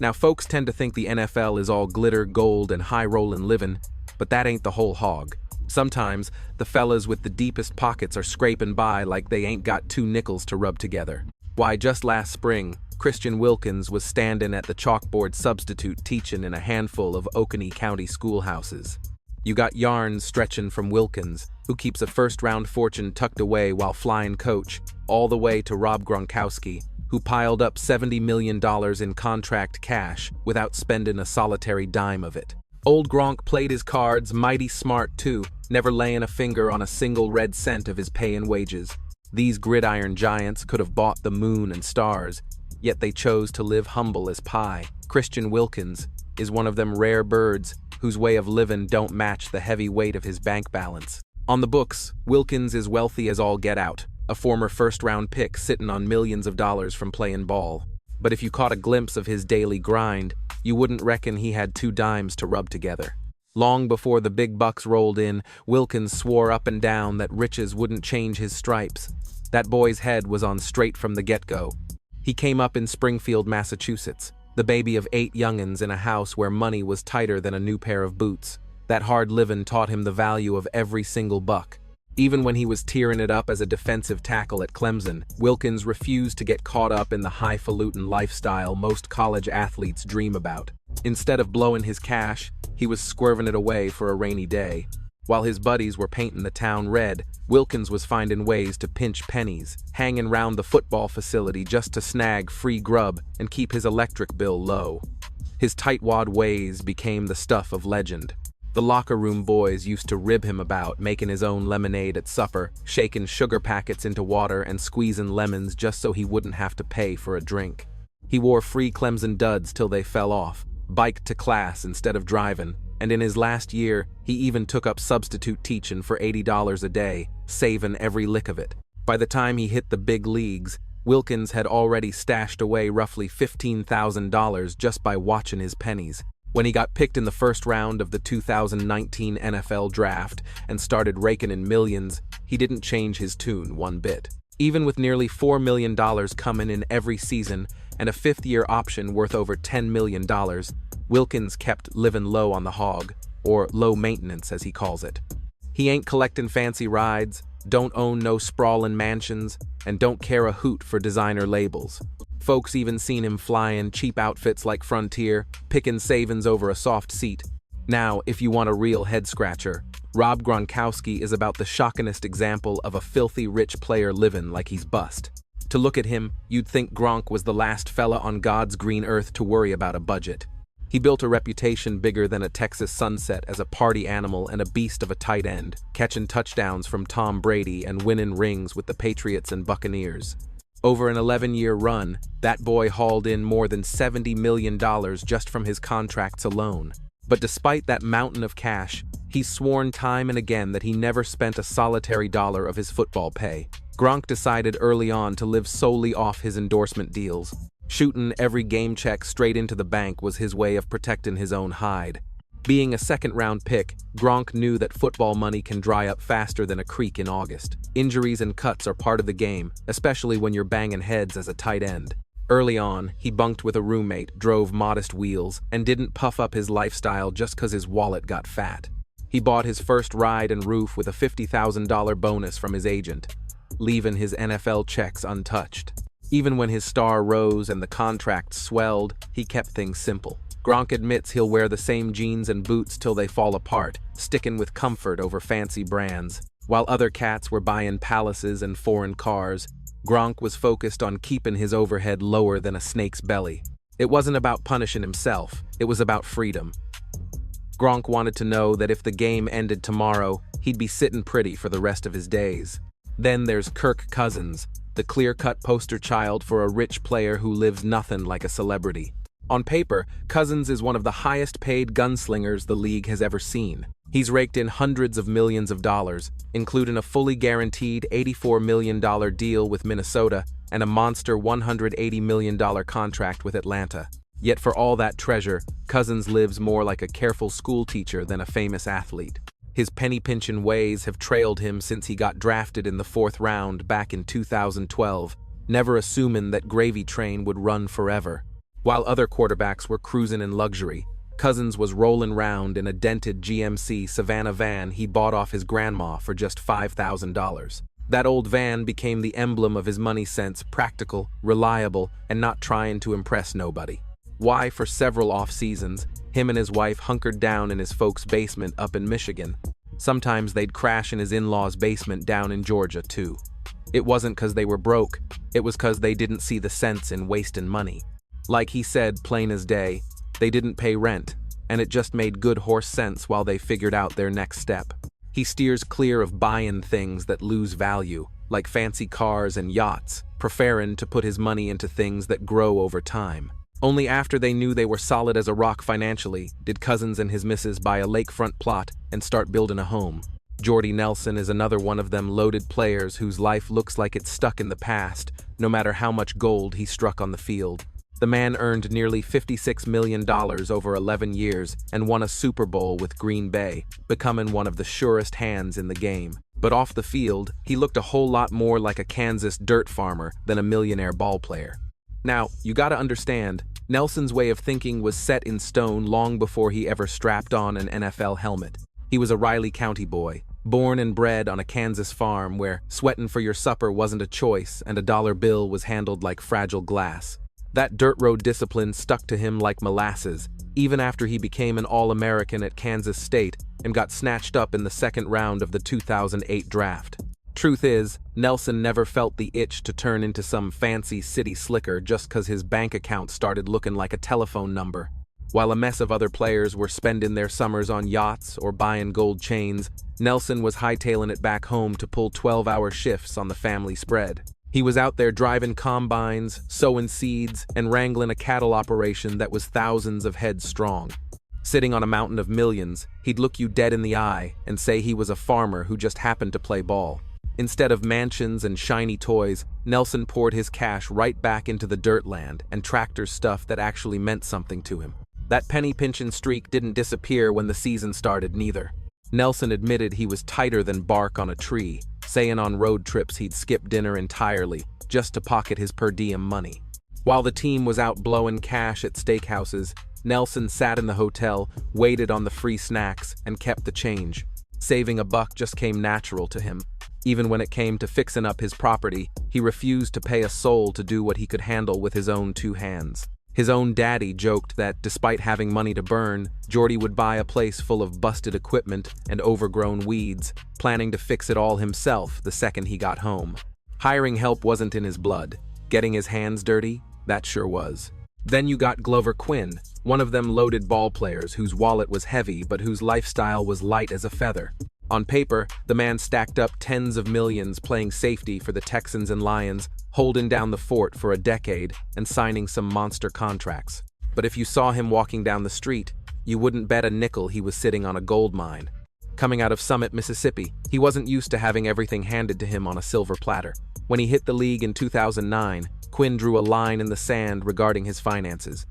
Now, folks tend to think the NFL is all glitter, gold, and high-rollin' livin', but that ain't the whole hog. Sometimes, the fellas with the deepest pockets are scraping by like they ain't got two nickels to rub together. Why, just last spring, Christian Wilkins was standing at the chalkboard substitute teaching in a handful of Oconee County schoolhouses. You got yarns stretching from Wilkins, who keeps a first-round fortune tucked away while flying coach, all the way to Rob Gronkowski, who piled up $70 million in contract cash without spending a solitary dime of it. Old Gronk played his cards mighty smart too, never laying a finger on a single red cent of his pay and wages. These gridiron giants could have bought the moon and stars, yet they chose to live humble as pie. Christian Wilkins is one of them rare birds whose way of living don't match the heavy weight of his bank balance. On the books, Wilkins is wealthy as all get out, a former first-round pick sitting on millions of dollars from playing ball. But if you caught a glimpse of his daily grind, you wouldn't reckon he had two dimes to rub together. Long before the big bucks rolled in, Wilkins swore up and down that riches wouldn't change his stripes. That boy's head was on straight from the get-go. He came up in Springfield, Massachusetts, the baby of 8 young'uns in a house where money was tighter than a new pair of boots. That hard living taught him the value of every single buck. Even when he was tearing it up as a defensive tackle at Clemson, Wilkins refused to get caught up in the highfalutin lifestyle most college athletes dream about. Instead of blowing his cash, he was swerving it away for a rainy day. While his buddies were painting the town red, Wilkins was finding ways to pinch pennies, hanging round the football facility just to snag free grub and keep his electric bill low. His tightwad ways became the stuff of legend. The locker room boys used to rib him about making his own lemonade at supper, shaking sugar packets into water and squeezing lemons just so he wouldn't have to pay for a drink. He wore free Clemson duds till they fell off, biked to class instead of driving, and in his last year, he even took up substitute teaching for $80 a day, saving every lick of it. By the time he hit the big leagues, Wilkins had already stashed away roughly $15,000 just by watching his pennies. When he got picked in the first round of the 2019 NFL Draft and started raking in millions, he didn't change his tune one bit. Even with nearly $4 million coming in every season and a fifth-year option worth over $10 million, Wilkins kept living low on the hog, or low maintenance as he calls it. He ain't collecting fancy rides, don't own no sprawling mansions, and don't care a hoot for designer labels. Folks even seen him flying cheap outfits like Frontier, picking savings over a soft seat. Now, if you want a real head-scratcher, Rob Gronkowski is about the shockingest example of a filthy rich player living like he's bust. To look at him, you'd think Gronk was the last fella on God's green earth to worry about a budget. He built a reputation bigger than a Texas sunset as a party animal and a beast of a tight end, catching touchdowns from Tom Brady and winning rings with the Patriots and Buccaneers. Over an 11-year run, that boy hauled in more than $70 million just from his contracts alone. But despite that mountain of cash, he's sworn time and again that he never spent a solitary dollar of his football pay. Gronk decided early on to live solely off his endorsement deals. Shooting every game check straight into the bank was his way of protecting his own hide. Being a second-round pick, Gronk knew that football money can dry up faster than a creek in August. Injuries and cuts are part of the game, especially when you're banging heads as a tight end. Early on, he bunked with a roommate, drove modest wheels, and didn't puff up his lifestyle just because his wallet got fat. He bought his first ride and roof with a $50,000 bonus from his agent, leaving his NFL checks untouched. Even when his star rose and the contract swelled, he kept things simple. Gronk admits he'll wear the same jeans and boots till they fall apart, sticking with comfort over fancy brands. While other cats were buying palaces and foreign cars, Gronk was focused on keeping his overhead lower than a snake's belly. It wasn't about punishing himself, it was about freedom. Gronk wanted to know that if the game ended tomorrow, he'd be sitting pretty for the rest of his days. Then there's Kirk Cousins, the clear-cut poster child for a rich player who lives nothing like a celebrity. On paper, Cousins is one of the highest-paid gunslingers the league has ever seen. He's raked in hundreds of millions of dollars, including a fully guaranteed $84 million deal with Minnesota and a monster $180 million contract with Atlanta. Yet for all that treasure, Cousins lives more like a careful schoolteacher than a famous athlete. His penny-pinching ways have trailed him since he got drafted in the 4th round back in 2012, never assuming that Gravy Train would run forever. While other quarterbacks were cruising in luxury, Cousins was rolling round in a dented GMC Savannah van he bought off his grandma for just $5,000. That old van became the emblem of his money sense, practical, reliable, and not trying to impress nobody. Why, for several off-seasons, him and his wife hunkered down in his folks' basement up in Michigan. Sometimes they'd crash in his in-laws' basement down in Georgia, too. It wasn't 'cause they were broke, it was 'cause they didn't see the sense in wasting money. Like he said, plain as day, they didn't pay rent, and it just made good horse sense while they figured out their next step. He steers clear of buying things that lose value, like fancy cars and yachts, preferring to put his money into things that grow over time. Only after they knew they were solid as a rock financially did Cousins and his missus buy a lakefront plot and start building a home. Jordy Nelson is another one of them loaded players whose life looks like it's stuck in the past, no matter how much gold he struck on the field. The man earned nearly $56 million over 11 years and won a Super Bowl with Green Bay, becoming one of the surest hands in the game. But off the field, he looked a whole lot more like a Kansas dirt farmer than a millionaire ball player. Now, you gotta understand, Nelson's way of thinking was set in stone long before he ever strapped on an NFL helmet. He was a Riley County boy, born and bred on a Kansas farm where sweating for your supper wasn't a choice and a dollar bill was handled like fragile glass. That dirt road discipline stuck to him like molasses, even after he became an All-American at Kansas State and got snatched up in the second round of the 2008 draft. Truth is, Nelson never felt the itch to turn into some fancy city slicker just 'cause his bank account started looking like a telephone number. While a mess of other players were spending their summers on yachts or buying gold chains, Nelson was hightailing it back home to pull 12-hour shifts on the family spread. He was out there driving combines, sowing seeds, and wrangling a cattle operation that was thousands of heads strong. Sitting on a mountain of millions, he'd look you dead in the eye and say he was a farmer who just happened to play ball. Instead of mansions and shiny toys, Nelson poured his cash right back into the dirt land and tractor stuff that actually meant something to him. That penny-pinching streak didn't disappear when the season started, neither. Nelson admitted he was tighter than bark on a tree, saying on road trips he'd skip dinner entirely just to pocket his per diem money. While the team was out blowing cash at steakhouses, Nelson sat in the hotel, waited on the free snacks, and kept the change. Saving a buck just came natural to him. Even when it came to fixing up his property, he refused to pay a soul to do what he could handle with his own two hands. His own daddy joked that, despite having money to burn, Jordy would buy a place full of busted equipment and overgrown weeds, planning to fix it all himself the second he got home. Hiring help wasn't in his blood. Getting his hands dirty, that sure was. Then you got Glover Quinn, one of them loaded ball players whose wallet was heavy but whose lifestyle was light as a feather. On paper, the man stacked up tens of millions playing safety for the Texans and Lions, holding down the fort for a decade and signing some monster contracts. But if you saw him walking down the street, you wouldn't bet a nickel he was sitting on a gold mine. Coming out of Summit, Mississippi, he wasn't used to having everything handed to him on a silver platter. When he hit the league in 2009, Quinn drew a line in the sand regarding his finances.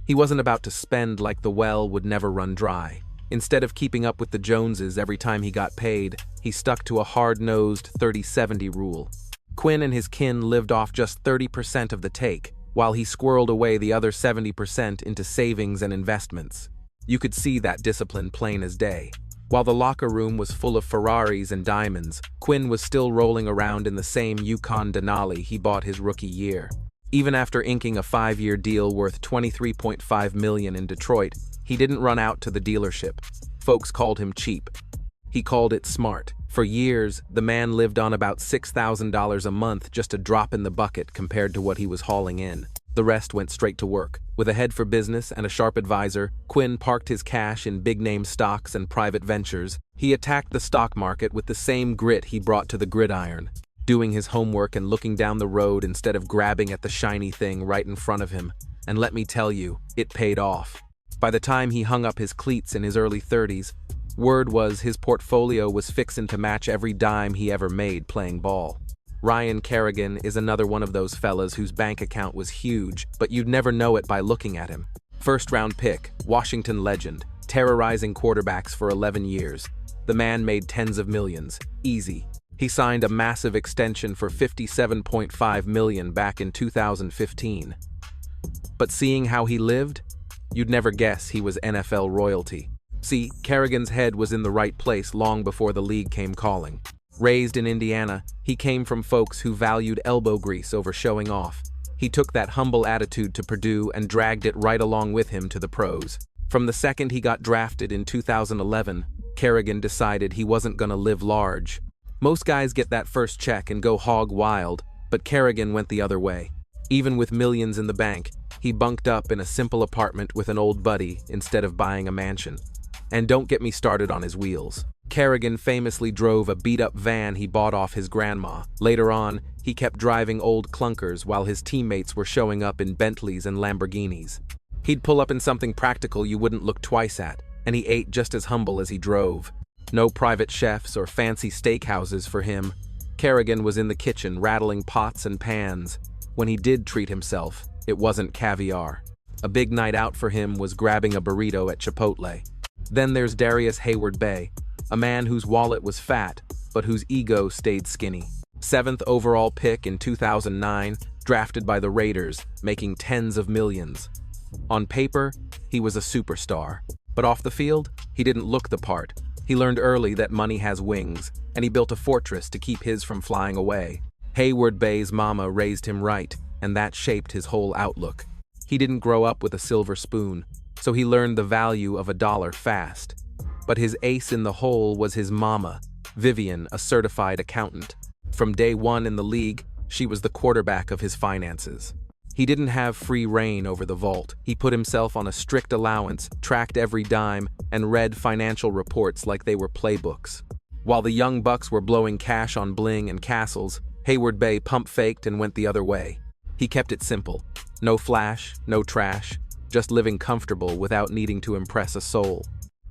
He wasn't about to spend like the well would never run dry. Instead of keeping up with the Joneses every time he got paid, he stuck to a hard-nosed 30-70 rule. Quinn and his kin lived off just 30% of the take, while he squirreled away the other 70% into savings and investments. You could see that discipline plain as day. While the locker room was full of Ferraris and diamonds, Quinn was still rolling around in the same Yukon Denali he bought his rookie year. Even after inking a 5-year deal worth $23.5 million in Detroit, he didn't run out to the dealership. Folks called him cheap. He called it smart. For years, the man lived on about $6,000 a month, just a drop in the bucket compared to what he was hauling in. The rest went straight to work. With a head for business and a sharp advisor, Quinn parked his cash in big-name stocks and private ventures. He attacked the stock market with the same grit he brought to the gridiron, doing his homework and looking down the road instead of grabbing at the shiny thing right in front of him. And let me tell you, it paid off. By the time he hung up his cleats in his early 30s, word was his portfolio was fixin' to match every dime he ever made playing ball. Ryan Kerrigan is another one of those fellas whose bank account was huge, but you'd never know it by looking at him. First-round pick, Washington legend, terrorizing quarterbacks for 11 years. The man made tens of millions, easy. He signed a massive extension for $57.5 million back in 2015. But seeing how he lived, you'd never guess he was NFL royalty. See, Kerrigan's head was in the right place long before the league came calling. Raised in Indiana, he came from folks who valued elbow grease over showing off. He took that humble attitude to Purdue and dragged it right along with him to the pros. From the second he got drafted in 2011, Kerrigan decided he wasn't gonna live large. Most guys get that first check and go hog wild, but Kerrigan went the other way. Even with millions in the bank, he bunked up in a simple apartment with an old buddy instead of buying a mansion. And don't get me started on his wheels. Kerrigan famously drove a beat-up van he bought off his grandma. Later on, he kept driving old clunkers while his teammates were showing up in Bentleys and Lamborghinis. He'd pull up in something practical you wouldn't look twice at, and he ate just as humble as he drove. No private chefs or fancy steakhouses for him. Kerrigan was in the kitchen rattling pots and pans. When he did treat himself, it wasn't caviar. A big night out for him was grabbing a burrito at Chipotle. Then there's Darius Hayward-Bay, a man whose wallet was fat, but whose ego stayed skinny. 7th overall pick in 2009, drafted by the Raiders, making tens of millions. On paper, he was a superstar. But off the field, he didn't look the part. He learned early that money has wings, and he built a fortress to keep his from flying away. Hayward-Bay's mama raised him right, and that shaped his whole outlook. He didn't grow up with a silver spoon, so he learned the value of a dollar fast. But his ace in the hole was his mama, Vivian, a certified accountant. From day one in the league, she was the quarterback of his finances. He didn't have free reign over the vault. He put himself on a strict allowance, tracked every dime, and read financial reports like they were playbooks. While the young bucks were blowing cash on bling and castles, Hayward-Bay pump-faked and went the other way. He kept it simple. No flash, no trash, just living comfortable without needing to impress a soul.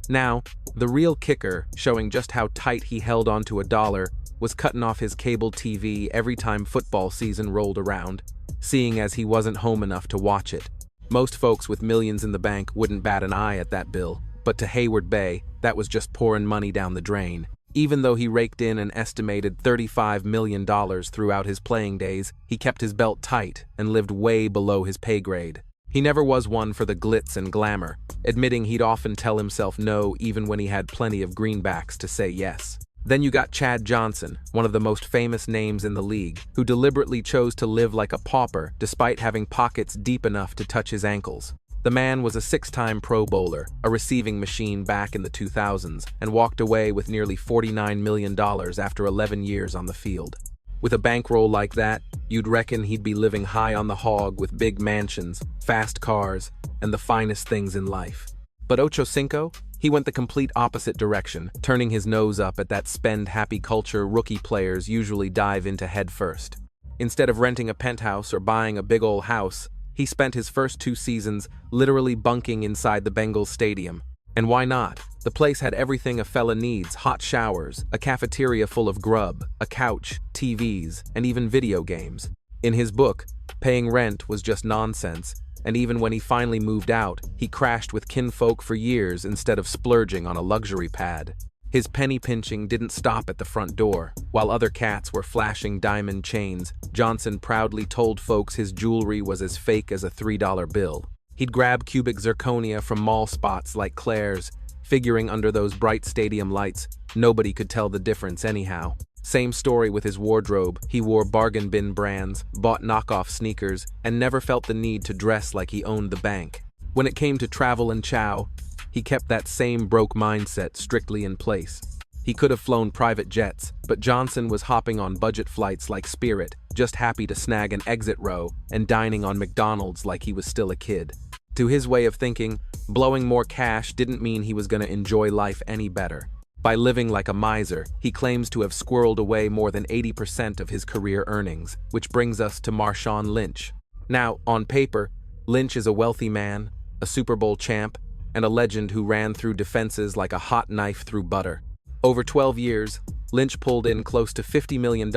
Now, the real kicker, showing just how tight he held onto a dollar, was cutting off his cable TV every time football season rolled around, seeing as he wasn't home enough to watch it. Most folks with millions in the bank wouldn't bat an eye at that bill, but to Hayward-Bay, that was just pouring money down the drain. Even though he raked in an estimated $35 million throughout his playing days, he kept his belt tight and lived way below his pay grade. He never was one for the glitz and glamour, admitting he'd often tell himself no even when he had plenty of greenbacks to say yes. Then you got Chad Johnson, one of the most famous names in the league, who deliberately chose to live like a pauper despite having pockets deep enough to touch his ankles. The man was a 6-time Pro Bowler, a receiving machine back in the 2000s, and walked away with nearly $49 million after 11 years on the field. With a bankroll like that, you'd reckon he'd be living high on the hog with big mansions, fast cars, and the finest things in life. But Ochocinco? He went the complete opposite direction, turning his nose up at that spend-happy culture rookie players usually dive into head first. Instead of renting a penthouse or buying a big ol' house, he spent his first 2 seasons literally bunking inside the Bengals stadium. And why not? The place had everything a fella needs: hot showers, a cafeteria full of grub, a couch, TVs, and even video games. In his book, paying rent was just nonsense, and even when he finally moved out, he crashed with kinfolk for years instead of splurging on a luxury pad. His penny pinching didn't stop at the front door. While other cats were flashing diamond chains, Johnson proudly told folks his jewelry was as fake as a $3 bill. He'd grab cubic zirconia from mall spots like Claire's, figuring under those bright stadium lights, nobody could tell the difference anyhow. Same story with his wardrobe. He wore bargain bin brands, bought knockoff sneakers, and never felt the need to dress like he owned the bank. When it came to travel and chow, he kept that same broke mindset strictly in place. He could have flown private jets, but Johnson was hopping on budget flights like Spirit, just happy to snag an exit row, and dining on McDonald's like he was still a kid. To his way of thinking, blowing more cash didn't mean he was going to enjoy life any better. By living like a miser, he claims to have squirreled away more than 80% of his career earnings, which brings us to Marshawn Lynch. Now, on paper, Lynch is a wealthy man, a Super Bowl champ, and a legend who ran through defenses like a hot knife through butter. Over 12 years, Lynch pulled in close to $50 million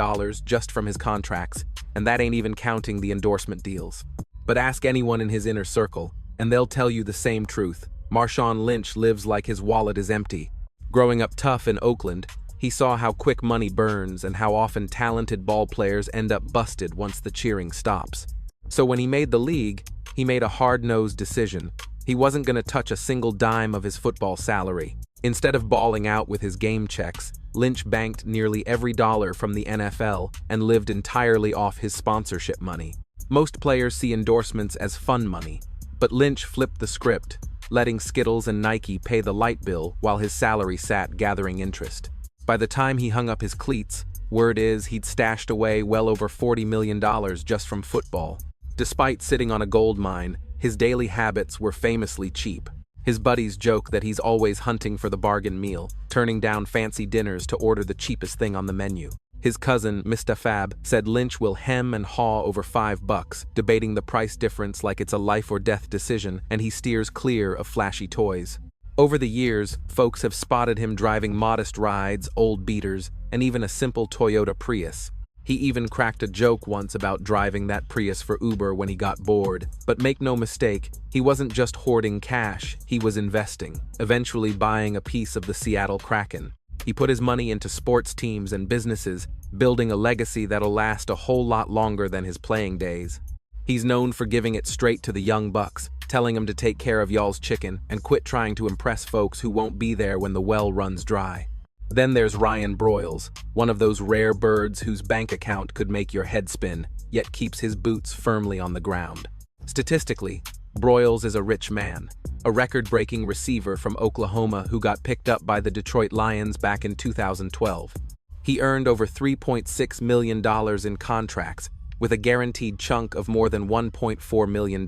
just from his contracts, and that ain't even counting the endorsement deals. But ask anyone in his inner circle, and they'll tell you the same truth. Marshawn Lynch lives like his wallet is empty. Growing up tough in Oakland, he saw how quick money burns and how often talented ball players end up busted once the cheering stops. So when he made the league, He made a hard-nosed decision. He wasn't going to touch a single dime of his football salary. Instead of balling out with his game checks, Lynch banked nearly every dollar from the NFL and lived entirely off his sponsorship money. Most players see endorsements as fun money, but Lynch flipped the script, letting Skittles and Nike pay the light bill while his salary sat gathering interest. By the time he hung up his cleats, word is he'd stashed away well over $40 million just from football. Despite sitting on a gold mine, his daily habits were famously cheap. His buddies joke that he's always hunting for the bargain meal, turning down fancy dinners to order the cheapest thing on the menu. His cousin, Mr. Fab, said Lynch will hem and haw over $5, debating the price difference like it's a life or death decision, and he steers clear of flashy toys. Over the years, folks have spotted him driving modest rides, old beaters, and even a simple Toyota Prius. He even cracked a joke once about driving that Prius for Uber when he got bored. But make no mistake, he wasn't just hoarding cash, he was investing, eventually buying a piece of the Seattle Kraken. He put his money into sports teams and businesses, building a legacy that'll last a whole lot longer than his playing days. He's known for giving it straight to the young bucks, telling them to take care of y'all's chicken and quit trying to impress folks who won't be there when the well runs dry. Then there's Ryan Broyles, one of those rare birds whose bank account could make your head spin, yet keeps his boots firmly on the ground. Statistically, Broyles is a rich man, a record-breaking receiver from Oklahoma who got picked up by the Detroit Lions back in 2012. He earned over $3.6 million in contracts, with a guaranteed chunk of more than $1.4 million.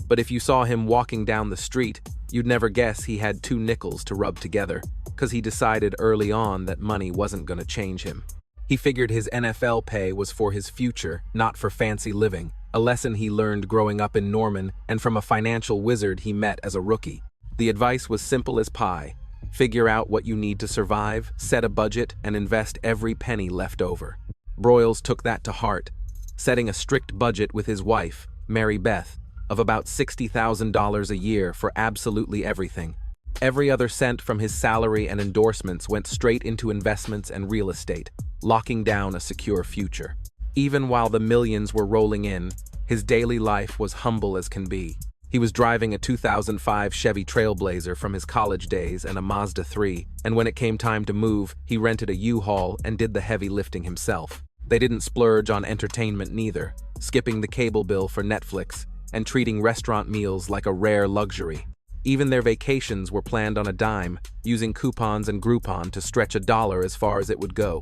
But if you saw him walking down the street, you'd never guess he had two nickels to rub together, because he decided early on that money wasn't going to change him. He figured his NFL pay was for his future, not for fancy living, a lesson he learned growing up in Norman and from a financial wizard he met as a rookie. The advice was simple as pie. Figure out what you need to survive, set a budget, and invest every penny left over. Broyles took that to heart, setting a strict budget with his wife, Mary Beth, of about $60,000 a year for absolutely everything. Every other cent from his salary and endorsements went straight into investments and real estate, locking down a secure future. Even while the millions were rolling in, his daily life was humble as can be. He was driving a 2005 Chevy Trailblazer from his college days and a Mazda 3, and when it came time to move, he rented a U-Haul and did the heavy lifting himself. They didn't splurge on entertainment neither, skipping the cable bill for Netflix and treating restaurant meals like a rare luxury. Even their vacations were planned on a dime, using coupons and Groupon to stretch $1 as far as it would go.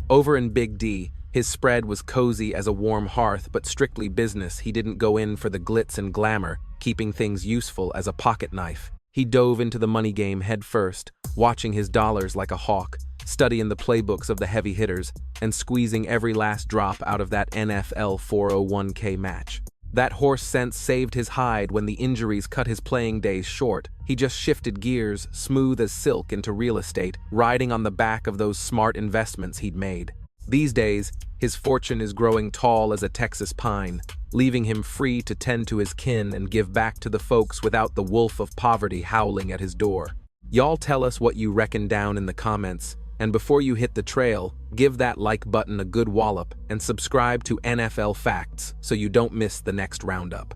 Over in Big D, his spread was cozy as a warm hearth, but strictly business. He didn't go in for the glitz and glamour, keeping things useful as a pocket knife. He dove into the money game head first, watching his dollars like a hawk, studying the playbooks of the heavy hitters, and squeezing every last drop out of that NFL 401k match. That horse sense saved his hide when the injuries cut his playing days short. He just shifted gears, smooth as silk, into real estate, riding on the back of those smart investments he'd made. These days, his fortune is growing tall as a Texas pine, leaving him free to tend to his kin and give back to the folks without the wolf of poverty howling at his door. Y'all tell us what you reckon down in the comments, and before you hit the trail, give that like button a good wallop and subscribe to NFL Facts so you don't miss the next roundup.